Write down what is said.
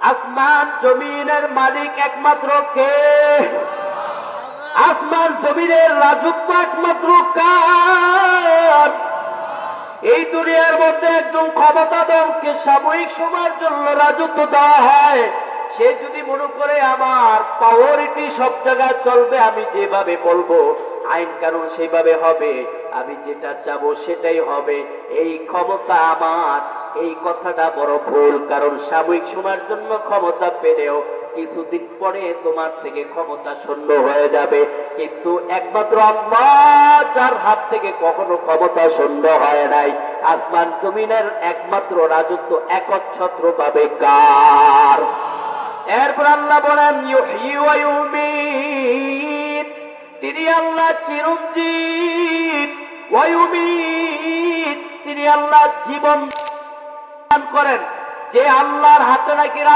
আসমান জমিনের মালিক একমাত্র কে? আসমান জমিনের রাজত্ব একমাত্র কার? এই দুনিয়ার মধ্যে একজন ক্ষমতাধরকে সাময়িক সময়ের জন্য রাজত্ব দেওয়া হয়, সে যদি মনে করে আমার পাওয়ারিটি সব জায়গায় চলবে, আমি যেভাবে বলবো আইন কানুন সেভাবে হবে, আমি যেটা চাবো সেটাই হবে, এই ক্ষমতা আমার, এই কথাটা বড় ভুল। কারণ সাময়িক সময়ের জন্য ক্ষমতা পেলেও কিছুদিন পরে তোমার থেকে ক্ষমতা শূন্য হয়ে যাবে। কিন্তু একমাত্র আল্লাহ, যার হাত থেকে কখনো ক্ষমতা শূন্য হয় নাই, আসমান জমিনের একমাত্র রাজত্ব একচ্ছত্র ভাবে কার? এরপর আল্লাহ বলেন ইউহয়ী ওয়া ইউমীত, তিনি আল্লাহ চিরঞ্জীব। ওয়া ইউমীত, তিনি আল্লাহ জীবন দান করেন। যে আল্লাহর হাতে নাকি